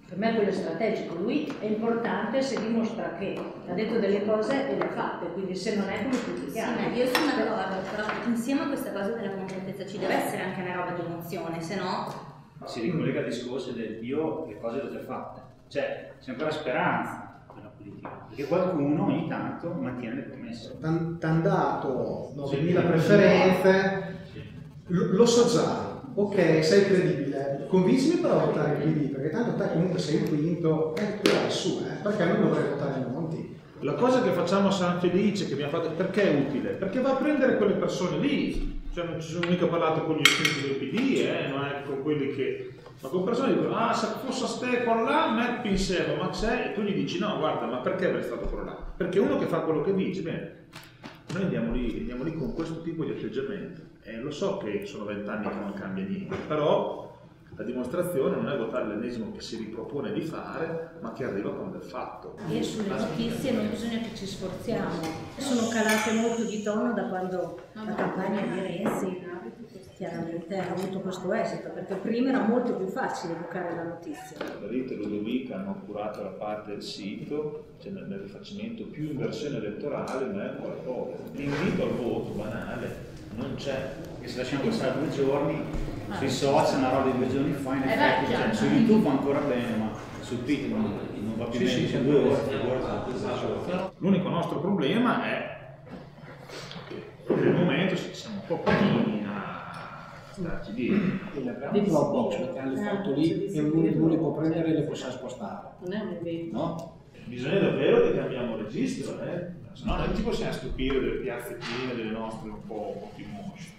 Per me quello è strategico, lui è importante se dimostra che ha detto delle cose e le ha fatte, quindi se non è come critichiamo. Sì, io sono d'accordo, però insieme a questa cosa della concretezza ci deve essere anche una roba di emozione, se no... Si ricollega al discorso del io le cose le ho già fatte, cioè c'è ancora speranza nella politica, perché qualcuno ogni tanto mantiene le promesse. T'han dato 9.000 preferenze, lo so già, ok, sei credibile, convincimi però a votare il PD, perché tanto te comunque sei il quinto, tu vai su, perché non dovrei votare Monti? La cosa che facciamo a San Felice, che abbiamo fatto, perché è utile? Perché va a prendere quelle persone lì. Cioè non ci sono mica parlato con gli iscritti del PD, non è con quelli che... Ma con persone che dicono, se fosse ste quello là, me pensiamo, ma c'è... E tu gli dici, no, guarda, ma perché avrei stato quello là? Perché uno che fa quello che dice, bene, noi andiamo lì con questo tipo di atteggiamento. E lo so che sono 20 anni che non cambia niente, però la dimostrazione non è votare l'ennesimo che si ripropone di fare, ma che arriva con del fatto. E sulle notizie non bisogna che ci sforziamo. Sono calate molto di tono da quando la campagna di Renzi chiaramente ha avuto questo esito, perché prima era molto più facile evocare la notizia. Margherita e Ludovica hanno curato la parte del sito, cioè nel rifacimento più in versione elettorale, ma è ancora poco. L'invito al voto banale non c'è, perché se lasciamo passare 2 giorni, sui social una roba di 2 giorni fa, in effetti, cioè, su YouTube va ancora bene, ma su Twitter non va più bene, c'è 2 ore. L'unico nostro problema è che per il momento siamo un po' pochini a starci dietro. Di Dropbox, perché hanno fatto lì e uno li può prendere e le possiamo spostare. Non è un evento. No? Bisogna davvero che cambiamo registro, se no non ci possiamo stupire delle piazze piene delle nostre un po' più mosce.